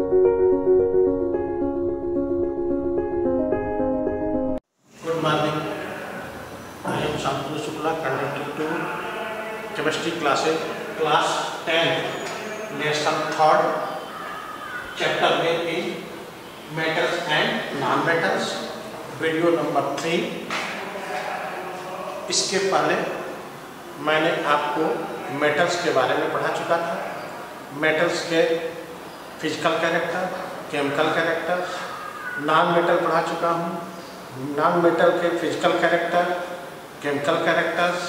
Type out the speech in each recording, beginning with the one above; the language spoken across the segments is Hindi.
Good morning. I am Shantanu Shukla, conducting to chemistry classes, class 10, lesson 3rd, chapter name is metals and non-metals, video number 3। इसके पहले मैंने आपको मेटल्स के बारे में पढ़ा चुका था। मेटल्स के physical character, chemical characters, non metal पढ़ा चुका हूँ। नॉन मेटल के फिजिकल कैरेक्टर, केमिकल कैरेक्टर्स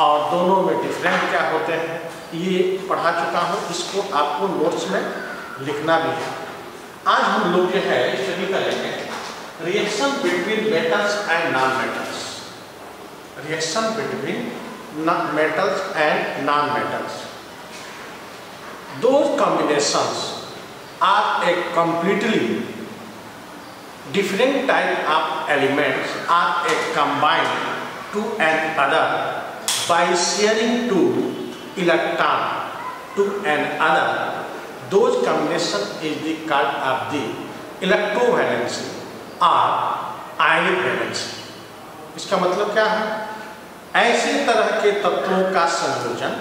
और दोनों में डिफरेंट क्या होते हैं ये पढ़ा चुका हूँ। इसको आपको नोट्स में लिखना भी है। आज हम लोग जो है स्टडी करेंगे reaction between metals and non metals. Reaction between metals and non-metals. Those combinations are a completely different type of elements are combined to another by sharing two electron to another. Those combination is the called of the electrovalency or ionic valency. इसका मतलब क्या है? ऐसे तरह के तत्वों का संयोजन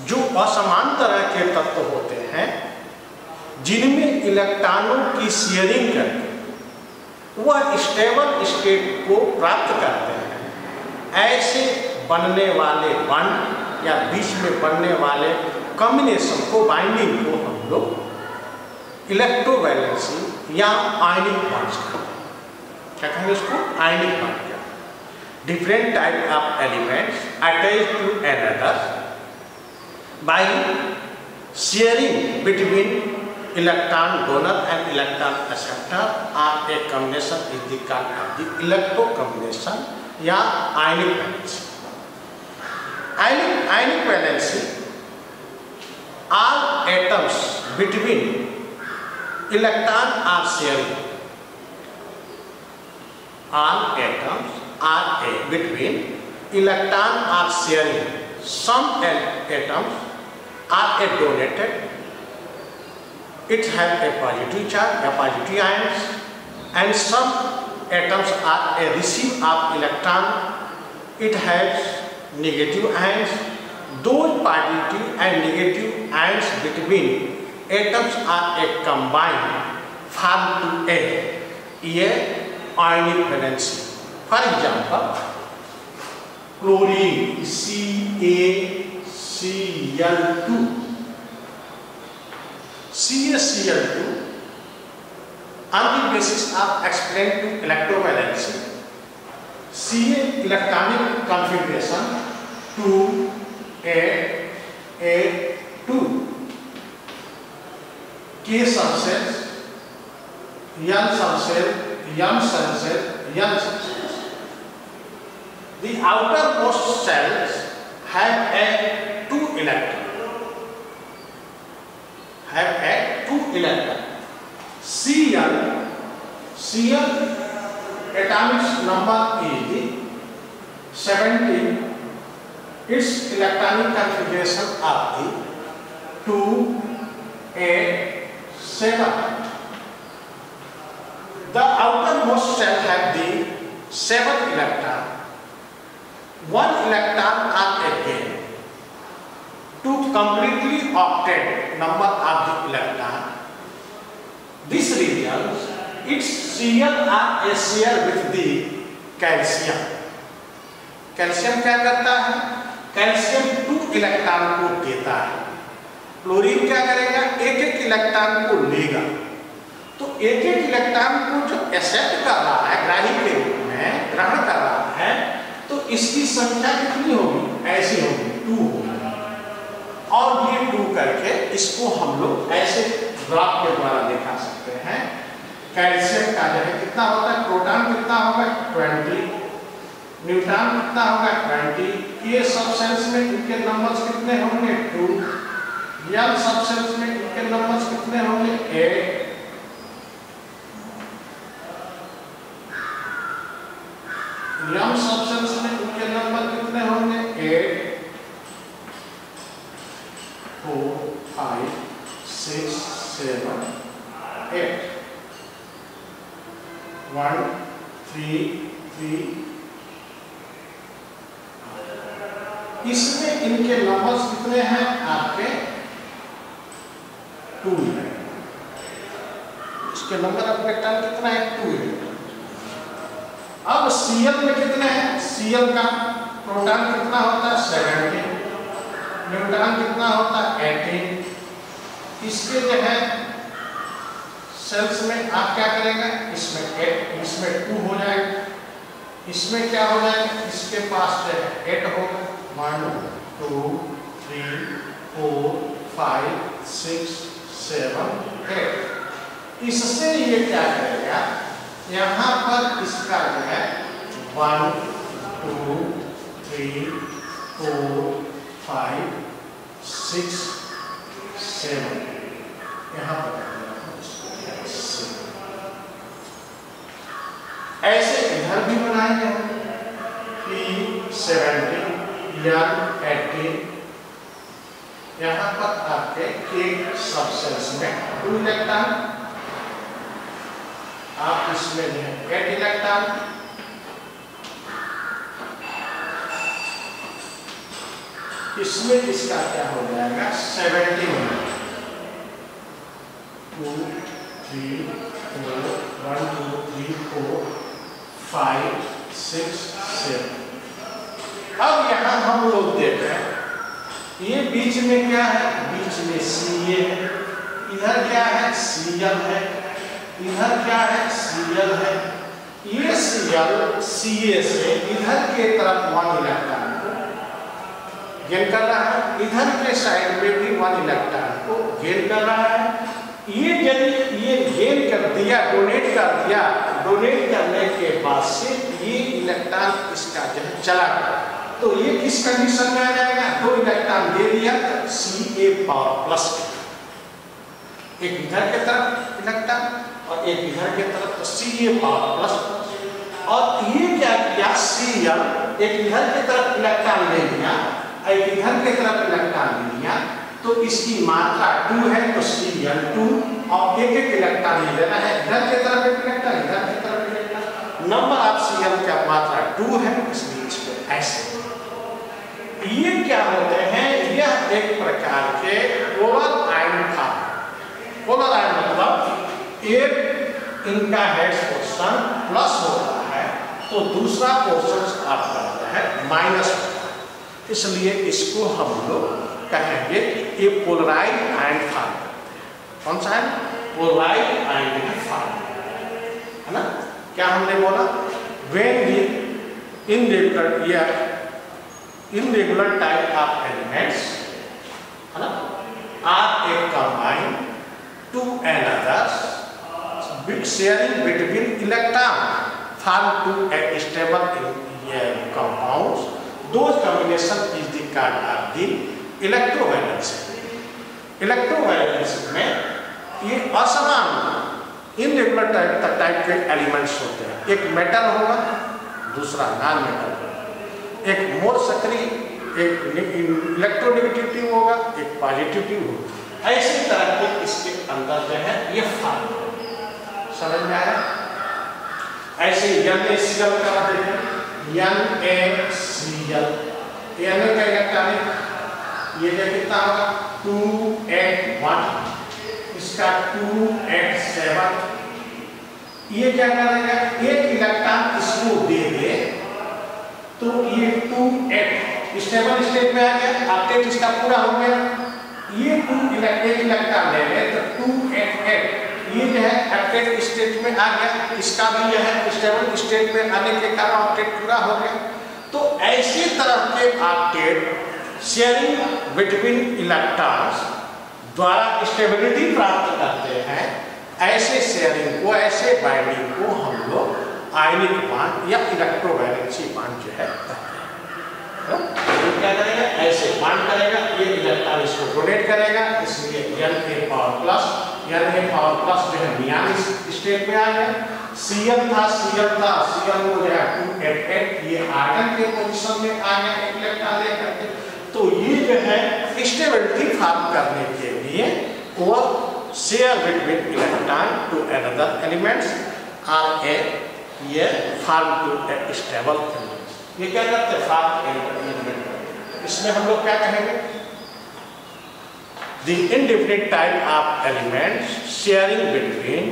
जो असमान तरह के तत्व होते हैं, जिनमें इलेक्ट्रॉनों की शेयरिंग करके वह स्टेबल स्टेट को प्राप्त करते हैं, ऐसे बनने वाले बॉन्ड या बीच में बनने वाले कॉम्बिनेशन को, बाइंडिंग को हम लोग इलेक्ट्रोवैलेंसी या आयनिक बॉन्ड्स कहते हैं। क्या कहेंगे इसको? Ionic bond. Different type of elements attached to another by sharing between electron donor and electron acceptor are a combination is the called of the electro combination या ionic valency. Ionic valency all atoms between electron are sharing. All atoms are between electron are sharing. Some atoms are donated. It has a positive charge, a positive ions, and some atoms are a receive of electron. It has negative ions. Those positive and negative ions between atoms are combined form to a ionic valency. For example, chlorine CaCl2. CaCl2 on the basis of explained to electrovalency, Ca electronic configuration 2A2, K subcells, N subcell, M subcell, N subcell. The outermost cells have two electrons. Cl atomic number is the 17. Its electronic configuration of the 2A7. The outermost cell have the 7 electrons. 1 electron are again. To completely obtain number of the electron, this region its Cl are a share with the calcium. Calcium क्या करता है? कैल्शियम 2 इलेक्ट्रॉन को देता है। क्लोरीन क्या करेगा? एक इलेक्ट्रॉन को लेगा। तो एक इलेक्ट्रॉन को जो एक्सेप्ट कर रहा है, ग्राही के रूप में ग्रहण कर रहा है, तो इसकी संख्या कितनी होगी? ऐसी होगी, 2 होगी। और ये 2 करके इसको हम लोग ऐसे ग्राफ के द्वारा दिखा सकते हैं। कैल्शियम का जो है कितना होता है? प्रोटॉन कितना होगा? 20, न्यूट्रॉन कितना होगा? 20। ये सब सेल्स में इनके नंबर्स कितने होंगे? 2। एल सब सेल्स में इनके नंबर्स कितने होंगे? 8। एम सब सेल्स में इनके नंबर कितने होंगे? 8, 4, 5, 6, 7, 8. 1, 3, 3. इसमें इनके नंबर्स कितने हैं आपके 2 है। इसके नंबर ऑफ इलेक्ट्रॉन कितना है 2 है। अब Cl में कितने हैं? Cl का प्रोटॉन कितना होता है 17, न्यूट्रॉन कितना होता है 18। इसके जो है सेल्स में आप क्या करेंगे, इसमें 8, इसमें 2 हो जाएगा, इसमें क्या हो जाएगा, इसके पास जो है 8 होगा। 1, 2, 3, 4, 5, 6, 7, 8। इससे ये क्या करेगा, यहाँ पर इसका जो है 1, 2, 3, 4, 5, 6, 7 यहाँ पर ऐसे इधर भी बनाएंगे P70 या 80। यहाँ पर आपके एक सबसेल्स में 2 इलेक्ट्रॉन, आप इसमें जो है 8 इलेक्ट्रॉन, इसमें इसका क्या हो जाएगा 17, 2, 3, 4, 1, 2, 3, 4, 5, 6, 7। अब यहाँ हम लोग देख रहे हैं, ये बीच में क्या है, बीच में Ca है, इधर क्या है Cl है, इधर क्या है Cl है। ये Cl Ca से इधर के तरफ 1 इलेक्ट्रॉन को गेन कर रहा है, इधर के साइड में भी 1 इलेक्ट्रॉन को गेन कर रहा है। ये यदि ये गेन कर दिया, डोनेट कर दिया, डोनेट करने के बाद से ये इलेक्ट्रॉन इसका जो है चला गया, तो ये किस कंडीशन में आ जाएगा, 2 इलेक्ट्रॉन दे दिया Ca पावर प्लस, एक इधर के तरफ इलेक्ट्रॉन और एक इधर के तरफ, तो Ca पावर प्लस। और ये क्या किया, Cl एक इधर के तरफ इलेक्ट्रॉन ले लिया, एक इधर के तरफ इलेक्ट्रॉन ले लिया, तो इसकी मात्रा 2 है, तो Cl2 और एक इलेक्ट्रॉन ले लेना है, इधर के तरफ एक इलेक्ट्रॉन, इधर की तरफ इलेक्ट्रॉन। नंबर ऑफ Cl का मात्रा 2 है, इसलिए इसको ऐसे। ये क्या होते हैं, यह एक प्रकार के पोलर आयन था। पोलर आयन मतलब एक इनका हेड पोर्शन प्लस होता है, तो दूसरा पोर्शन आपका होता है माइनस। इसलिए इसको हम लोग कहेंगे कि ये पोलराइज आयन फॉर्म। कौन सा है, पोलराइज आयन फॉर्म, है ना। क्या हमने बोला, when the irregular type of elements, है ना, are combined to another sharing between electron form to a stable compounds. Those combination is the card of the electrovalency. electrovalency में ये असमान इनरेगुलर टाइप के एलिमेंट्स होते हैं, एक मेटल होगा दूसरा नॉन मेटल होगा, एक मोर सक्रिय, एक इलेक्ट्रोनेगेटिव होगा, एक पॉजिटिव होगा। ऐसी तरह के इसके अंदर जो है ये फॉर्म समझ में आया। ऐसे NaCl का देखें, NaCl, Na का इलेक्ट्रॉनिक ये जो कितना होगा 281, इसका 287। ये क्या करेगा, एक इलेक्ट्रॉन इसको दे दे तो ये 28 स्टेबल स्टेट में आ गया, अपडेट इसका पूरा हो गया। ये 2 इलेक्ट्रॉन ले ले तो 288 ये जो है अपडेट स्टेट में आ गया, इसका भी यह है स्टेबल स्टेट में आने के कारण अपडेट पूरा हो गया। तो ऐसी तरह के अपडेट शेयरिंग बिटवीन इलेक्ट्रॉन्स द्वारा स्टेबिलिटी प्राप्त करते हैं। ऐसे शेयरिंग को, ऐसे बाइंडिंग को हम लोग आयनिक बांड या इलेक्ट्रोवैलेंसी बांड जो है कहते हैं। तो क्या करेगा, ऐसे बांड करेगा, ये इलेक्ट्रॉन इसको डोनेट करेगा, इसलिए Na पावर प्लस जो है नियान स्टेट में आ गया। Cl था Cl को जो है 288 ये आर्गन के पोजीशन में आ गया इलेक्ट्रॉन लेकर के। तो ये जो है स्टेबिलिटी फॉर्म करने के लिए share between electron to another elements or a ये form to a stable element. ये क्या करते हैं form element. इसमें हम लोग क्या कहेंगे? The indefinite type of elements sharing between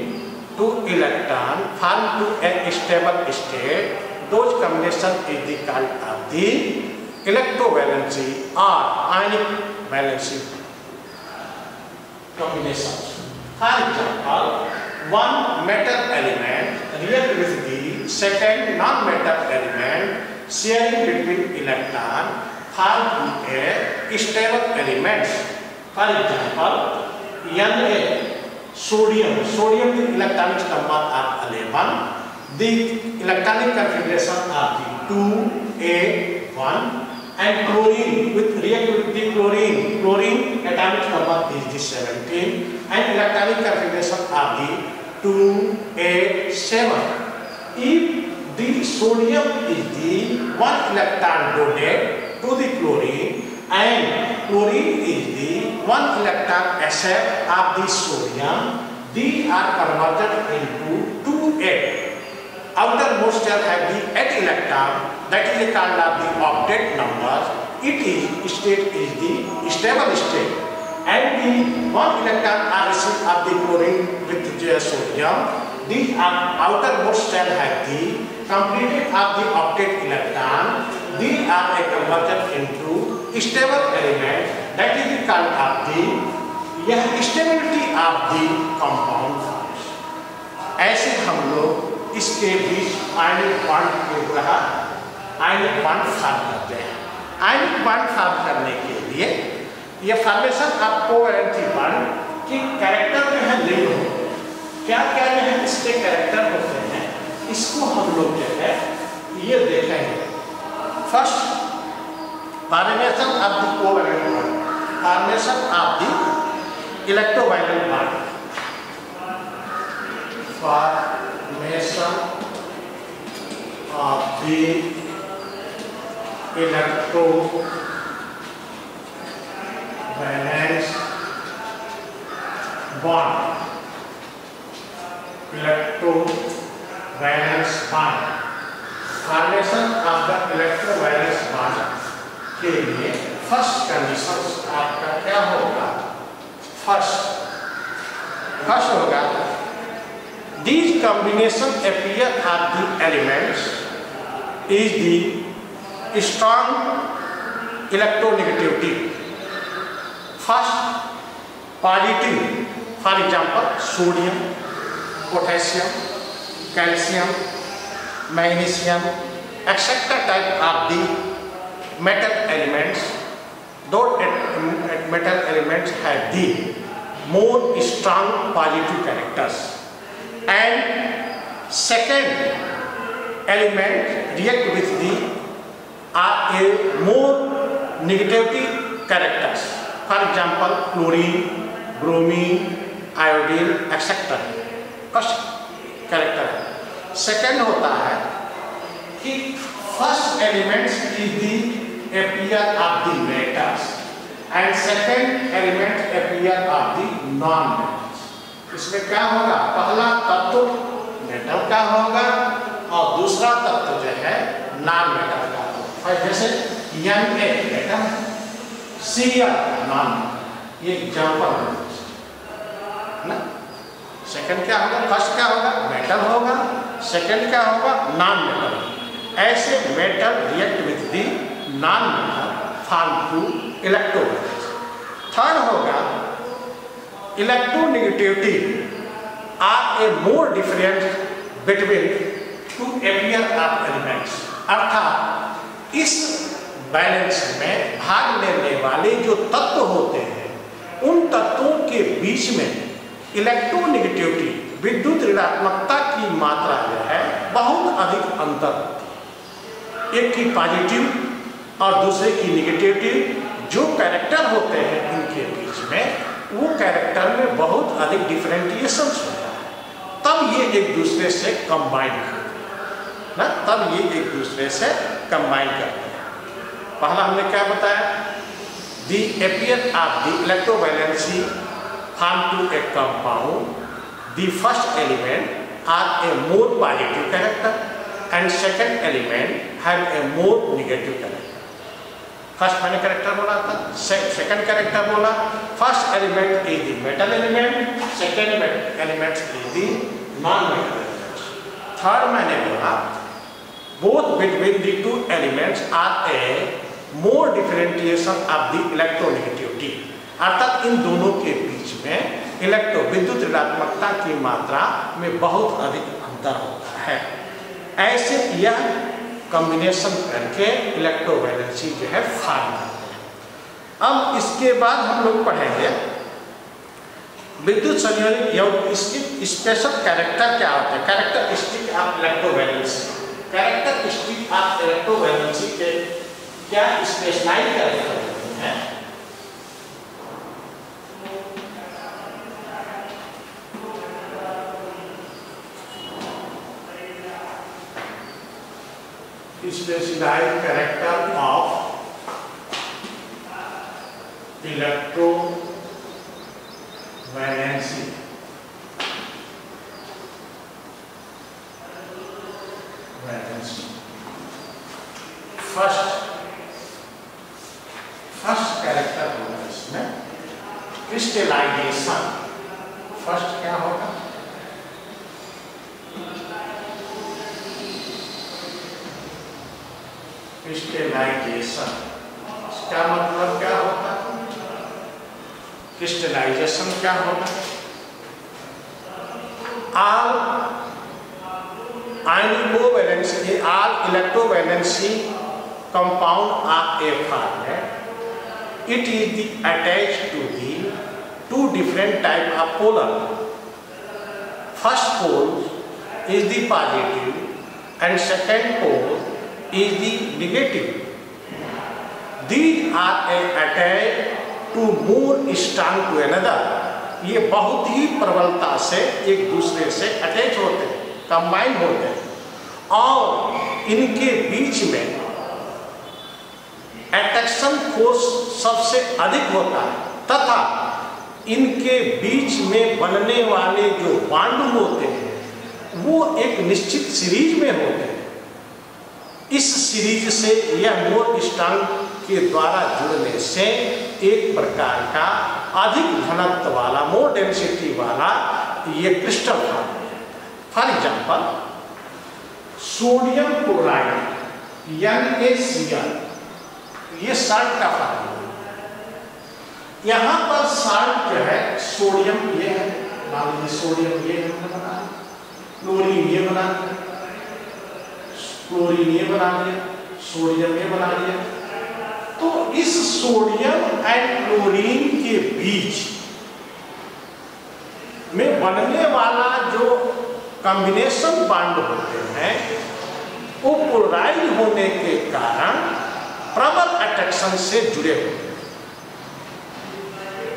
two electrons form to a stable state. Those combination is the called of the electrovalency or ionic valency combinations. For example, one metal element react with the second non-metal element sharing between electron form a stable element. For example, Na, sodium the electronic number of 11, the electronic configuration of the 2A1, and chlorine with react with the chlorine atomic number is the 17, and electronic configuration of the 2A7. If the sodium is the one electron donate to the chlorine and chlorine is the one electron accept of the sodium, these are converted into 2A. Outermost shell have the 8 electron, that is called the octet numbers. It is state is the stable state, and the one electron are received of the chlorine with the sodium. These are outermost shell have the completed of the octet electron. These are converted into stable element, that is called of the यह stability of the compound. ऐसे हम लोग इसके बीच आयनिक बॉन्ड के द्वारा आयनिक बॉन्ड फॉर्म करते हैं. आयनिक बॉन्ड फॉर्म करने के लिए ये फॉर्मेशन ऑफ कोवैलेंसी बॉन्ड की कैरेक्टर जो है लिंक हो, क्या क्या जो है इसके कैरेक्टर होते हैं, इसको हम लोग जो है ये देखेंगे. First, formation of the covalent bond, formation of the electrovalent bond. Formation of the electrovalence bond. Electrovalence bond. Formation of the electrovalence bond के लिए फर्स्ट कंडीशन आपका क्या होगा? फर्स्ट होगा these combination appear at the elements is the strong electronegativity. First, positive, for example, sodium, potassium, calcium, magnesium, etc. type of the metal elements. Those metal elements have the more strong positive characters. And second element react with the a more negativity characters. For example, chlorine, bromine, iodine, etc. First character. Second होता है कि first elements is the appear of the metals and second element appear of the non-metals. इसमें क्या होगा? पहला तत्व मेटल का होगा और दूसरा तत्व जो है नॉन मेटल का होगा. जैसे Na मेटल, Cl नॉन, ये एग्जांपल है ना. सेकंड क्या होगा? फर्स्ट क्या होगा? मेटल होगा. सेकंड क्या होगा? Non metal. ऐसे metal react with the non metal form to electrovalence. Third होगा electronegativity are a more difference between two appear of elements. अर्थात इस बैलेंस में भाग लेने वाले जो तत्व होते हैं उन तत्वों के बीच में इलेक्ट्रोनेगेटिविटी विद्युत ऋणात्मकता की मात्रा जो है बहुत अधिक अंतर होती है. एक की पॉजिटिव और दूसरे की नेगेटिविटी जो कैरेक्टर होते हैं इनके बीच में वो कैरेक्टर में बहुत अधिक डिफरेंटिएशंस होता है. तब ये एक दूसरे से कंबाइन करते हैं ना, तब ये एक दूसरे से कंबाइन करते हैं. पहला हमने क्या बताया? The appear of the electrovalency form to a compound, the first element are a more positive character and second element have a more negative character. First मैंने कैरेक्टर बोला था, सेकंड कैरेक्टर बोला, first element is the metal element, second element is the non metal element. Third मैंने बोला both between the two elements are a more differentiation of the electronegativity, अर्थात इन दोनों के बीच में इलेक्ट्रो विद्युत ऋणात्मकता की मात्रा में बहुत अधिक अंतर होता है. ऐसे यह कॉम्बिनेशन करके इलेक्ट्रोवैलेंसी जो है फॉर्म करते हैं. अब इसके बाद हम लोग पढ़ेंगे विद्युत संयोजन या इसकी स्पेशल कैरेक्टर क्या होता है. Characteristic of electrovalency, characteristic of electrovalency के क्या स्पेशलाइज कैरेक्टर होते हैं. Specialized character of electrovalency. First character होगा इसमें क्रिस्टलाइजेशन. फर्स्ट क्या होगा? क्रिस्टलाइजेशन. इसका मतलब क्या होता है? क्रिस्टलाइजेशन क्या होगा? All ionic covalency, all electrovalency compound of a format, it is the attached to the two different type of polar. First pole is the positive and second pole is the negative. These are attached to more strong to another. ये बहुत ही प्रबलता से एक दूसरे से अटैच होते हैं, कंबाइन होते हैं, और इनके बीच में अट्रैक्शन फोर्स सबसे अधिक होता है, तथा इनके बीच में बनने वाले जो बॉन्ड होते हैं वो एक निश्चित सीरीज में होते हैं. इस सीरीज से यह मोर स्ट्रांग के द्वारा जुड़ने से एक प्रकार का अधिक घनत्व वाला, मोर डेंसिटी वाला ये क्रिस्टल फॉर्म है. For example sodium chloride NaCl, ये साल्ट का फॉर्म है. यहाँ पर साल्ट जो है सोडियम ये है, मान लीजिए सोडियम ये हमने बना, क्लोरीन ये बना, क्लोरीन ये बना दिया, सोडियम ये बना दिया. तो इस सोडियम एंड क्लोरीन के बीच में बनने वाला जो कॉम्बिनेशन बॉन्ड होते हैं वो पोलराइज होने के कारण प्रबल अट्रैक्शन से जुड़े होते हैं,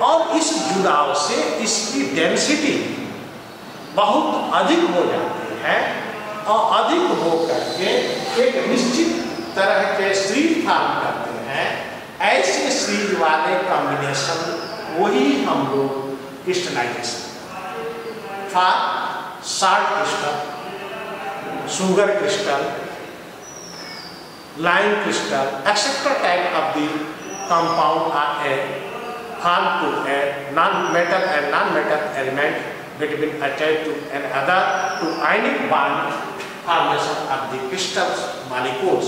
और इस जुड़ाव से इसकी डेंसिटी बहुत अधिक हो जाती है, और अधिक हो करके एक निश्चित तरह के सीरीज फॉर्म करते हैं. ऐसे सीरीज वाले कॉम्बिनेशन वही हम लोग crystallisation. For salt crystal, sugar crystal, lime crystal, etcetera type of the compound are a formed to a non-metal and non-metal element between attached to another to ionic bond formation of the crystals molecules.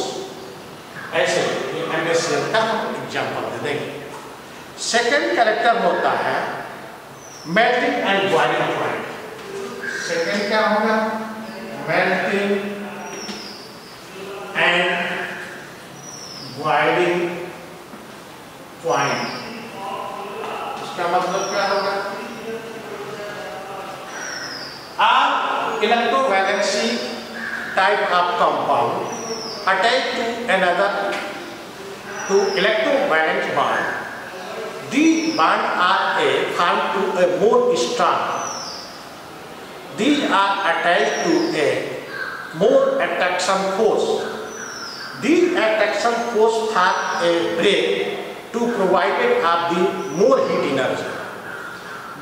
ऐसे ये NaCl का हम एग्जाम्पल दे देंगे. सेकेंड कैरेक्टर होता है melting and boiling point. Second क्या होगा? Melting and boiling point. इसका मतलब क्या होगा? आप electrovalency type of compound attached to another to electrovalent bond. These bonds are formed to a more strong. These are attached to a more attraction force. These attraction force form a break to provide of the more heat energy.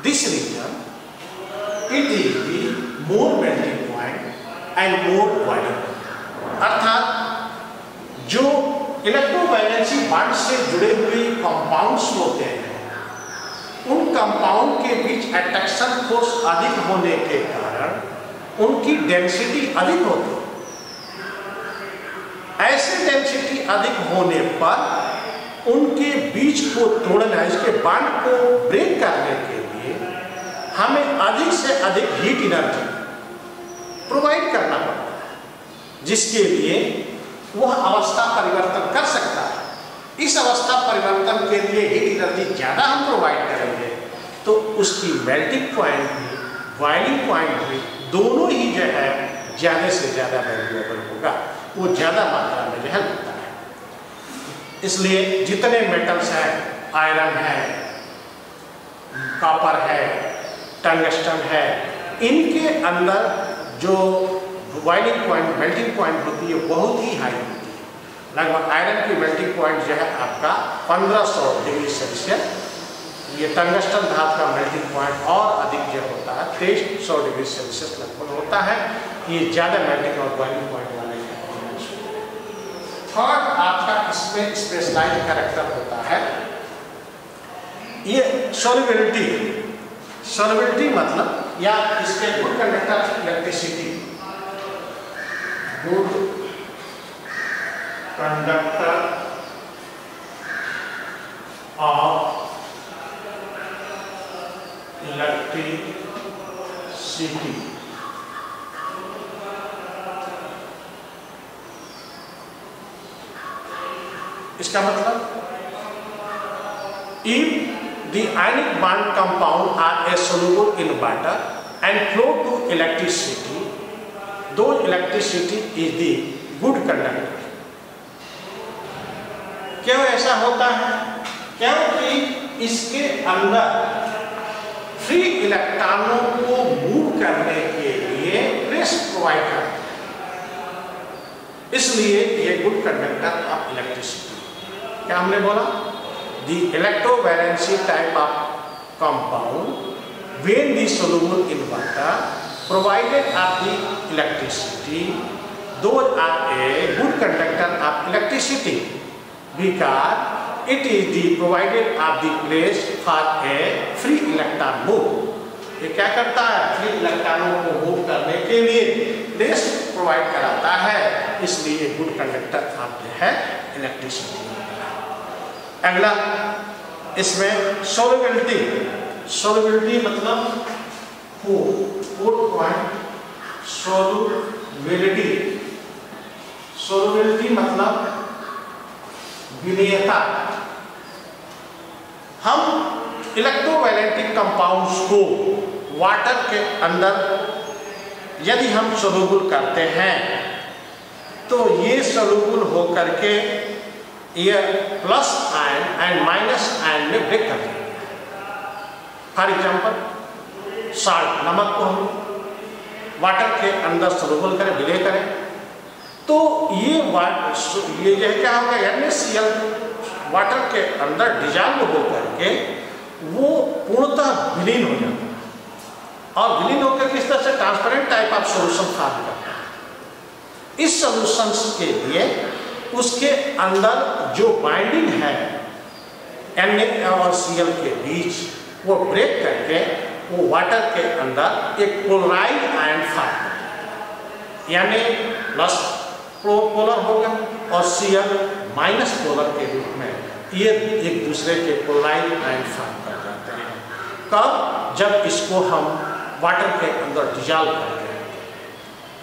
This this reason it is the more melting point and more boiling point। अर्थात जो इलेक्ट्रोवैलेंसी बॉन्ड से जुड़े हुए कंपाउंड्स होते हैं, उन कंपाउंड के बीच अट्रैक्शन फोर्स अधिक होने के कारण उनकी डेंसिटी अधिक होती है। ऐसे डेंसिटी अधिक होने पर उनके बीच को तोड़ना, इसके बॉन्ड को ब्रेक करने के लिए हमें अधिक से अधिक हीट एनर्जी प्रोवाइड करना पड़ता है, जिसके लिए वह अवस्था परिवर्तन कर सकता है। इस अवस्था परिवर्तन के लिए हीट एनर्जी ज़्यादा हम प्रोवाइड करेंगे तो उसकी मेल्टिंग पॉइंट भी, बॉइलिंग पॉइंट भी, दोनों ही जो है ज़्यादा से ज़्यादा वैल्यूएबल होगा, वो ज़्यादा मात्रा में जो है लगता है। इसलिए जितने मेटल्स हैं, आयरन है, कॉपर है, टंगस्टन है, इनके अंदर जो बॉइलिंग पॉइंट, मेल्टिंग पॉइंट होती है बहुत ही हाई होती है। लगभग आयरन की मेल्टिंग पॉइंट जो है आपका 1500 डिग्री सेल्सियस, ये टंगस्टन धातु का मेल्टिंग पॉइंट और अधिक जो होता है 2300 डिग्री सेल्सियस लगभग होता है। ये ज़्यादा मेल्टिंग और बॉइलिंग पॉइंट वाले हैं। थर्ड आपका इसमें स्पेशलाइज्ड कैरेक्टर होता है ये सॉल्युबिलिटी। सॉल्युबिलिटी मतलब या इसके good conductor electricity, good conductor of electricity. इसका मतलब if the ionic bond compound are soluble in water and flow to electricity, those electricity is the good conductor। क्यों ऐसा होता है? क्योंकि इसके अंदर फ्री इलेक्ट्रॉनों को मूव करने के लिए प्रेस प्रोवाइड करता है, इसलिए ये गुड कंडक्टर ऑफ इलेक्ट्रिसिटी। क्या हमने बोला? The electrovalency type of compound, when the soluble in water, provided of the electricity, those are a good conductor of electricity because it is the provided of the place for a free electron move। ये क्या करता है? फ्री इलेक्ट्रॉनों को मूव करने के लिए प्लेस प्रोवाइड कराता है, इसलिए गुड कंडक्टर ऑफ जो है इलेक्ट्रिसिटी। अगला इसमें सॉल्युबिलिटी। सॉल्युबिलिटी मतलब फूड पॉइंट सॉल्युबिलिटी। सॉल्युबिलिटी मतलब विलीयता। हम इलेक्ट्रोवैलेंटिक कंपाउंड्स को वाटर के अंदर यदि हम सोल्यूबल करते हैं तो ये सोल्यूबल होकर के ये plus ion and minus ion में ब्रेक कर देंगे। फॉर एग्जाम्पल साल्ट, नमक को हम वाटर के अंदर सोल्यूबल करें, विलय करें तो ये जो है क्या होगा, NaCl वाटर के अंदर डिजॉल्व होकर के वो पूर्णतः विलीन हो जाता है और विलीन होकर किस तरह से transparent type of solution form करता है। इस सोल्यूशंस के लिए उसके अंदर जो बाइंडिंग है Na और Cl के बीच वो ब्रेक करके वो वाटर के अंदर एक पोलराइज आयन फॉर्म करता है, यानी प्लस पोलर होगा और Cl माइनस पोलर के रूप में ये एक दूसरे के पोलराइज आयन फॉर्म कर जाते हैं। कब? जब इसको हम वाटर के अंदर डिजॉल्व करते हैं,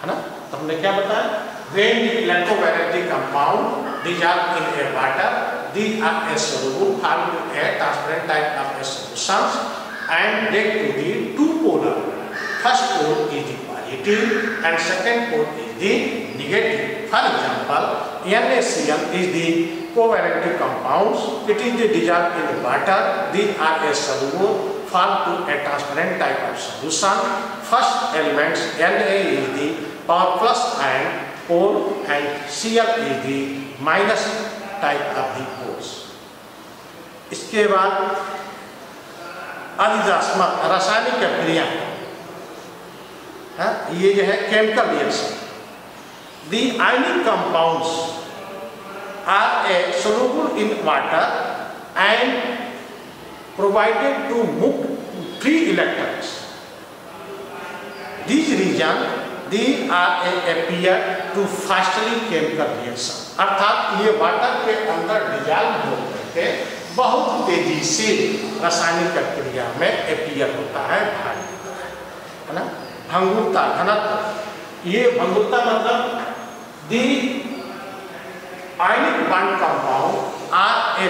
है ना। तो हमने क्या बताया? When the electrovalent compound dissolve in a water, these are soluble formed to a transparent type of solutions and break to the two polar. First pole is the positive and second pole is the negative. For example, NaCl is the covalent compounds. It is the dissolved in water. These are soluble formed to a transparent type of solution. First elements Na is the power plus ion pole and Cl is the minus type of the poles. इसके बाद अधिदात्मक रासायनिक क्रिया है, ये जो है chemical reaction. The ionic compounds are a soluble in water and provided to move free electrons. These region they are appear to fastly chemical reaction, अर्थात ये वाटर के अंदर डिजॉल्व होकर के बहुत तेजी से रासायनिक क्रिया में अपीयर होता है, भाग होता है ना। भंगुरता घनत्व, ये भंगुरता मतलब the ionic bond compound are a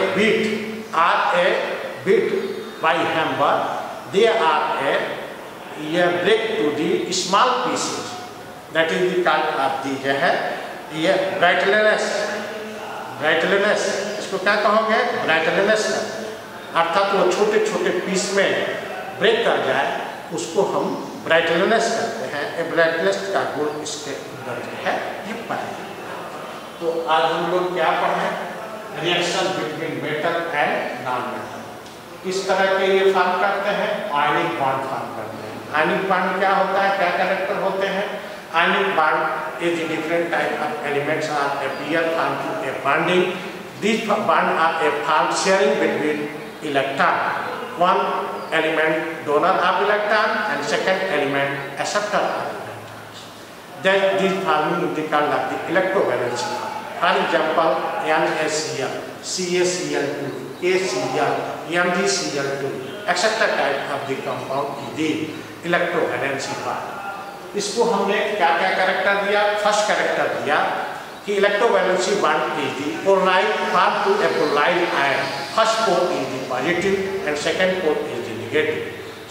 bit by hammer, they are a break to the small pieces, that is the called of the जो है ये ब्राइटनेस, इसको क्या कहोगे, ब्राइटनेस, अर्थात वो छोटे छोटे पीस में ब्रेक कर जाए उसको हम ब्राइटनेस कहते हैं। ब्राइटनेस का गुण इसके अंदर जो है ये पाया। तो आज हम लोग क्या पढ़े, reaction between metal and non metal, किस तरह के ये फॉर्म करते हैं, आयनिक बॉन्ड फॉर्म करते हैं। आयनिक बॉन्ड क्या होता है, क्या कैरेक्टर होते हैं। Ionic bond is different type of elements are appear form to a bonding. This bond are a form sharing between electron, one element donor of electron and second element acceptor of electrons. Then these forming is called like the electrovalency. For example, NaCl, CaCl2, KCl, MgCl2, etc. type of the compound is the electrovalency bond. इसको हमने क्या क्या कैरेक्टर दिया, फर्स्ट कैरेक्टर दिया कि electrovalency bond is the polarize form to a polarize ion, first pole is the positive and second pole is the negative.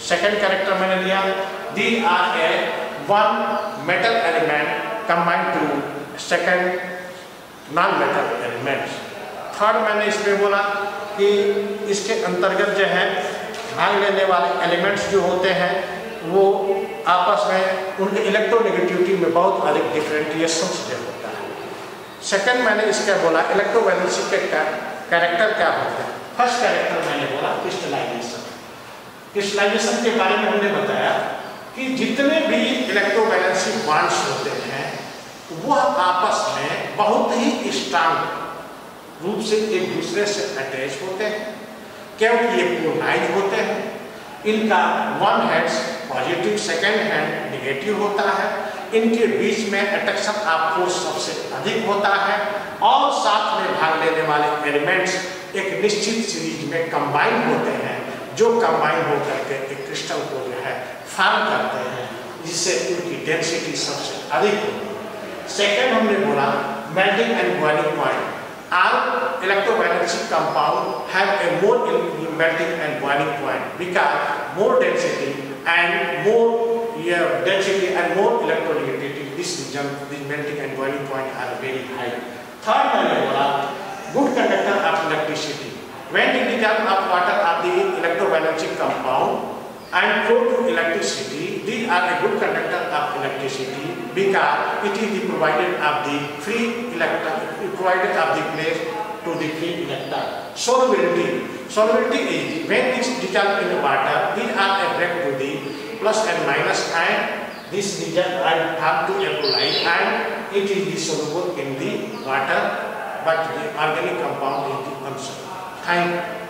Second character मैंने लिया, the are a one metal element combined to second non metal elements. Third मैंने इसमें बोला कि इसके अंतर्गत जो है भाग लेने वाले एलिमेंट्स जो होते हैं वो आपस में उनके इलेक्ट्रोनेगेटिविटी में बहुत अधिक डिफरेंशिएशन जो होता है। सेकंड मैंने इसका बोला इलेक्ट्रोवैलेंसी के कैरेक्टर क्या होते हैं। फर्स्ट कैरेक्टर मैंने बोला क्रिस्टलाइजेशन। क्रिस्टलाइजेशन के बारे में हमने बताया कि जितने भी इलेक्ट्रोवैलेंसी बॉन्ड्स होते हैं वह आपस में बहुत ही स्ट्रांग रूप से एक दूसरे से अटैच होते हैं, क्योंकि ये पोलराइज होते हैं। इनका one hand positive, second hand negative होता है। इनके बीच में अट्रैक्शन ऑफ फोर्स सबसे अधिक होता है और साथ में भाग लेने वाले एलिमेंट्स एक निश्चित सीरीज में कंबाइन होते हैं, जो कंबाइन होकर के एक क्रिस्टल को जो है फॉर्म करते हैं, जिससे उनकी डेंसिटी सबसे अधिक होती है। सेकेंड हमने बोला melting and boiling point. All electrovalence compound have a more melting and boiling point because more density and more electronegativity. This region, this melting and boiling point are very high. Third मैंने बोला good conductor of electricity. When the dissolved of water of the electrovalence compound and flow to electricity, these are a good conductor of electricity because it is the provided of the free electron, provided of the place to the free electron. Solubility is when this dissolved in the water, these are a break to the plus and minus, and this region are have to equalize, and it is the soluble in the water, but the organic compound is the unsoluble. Thank you.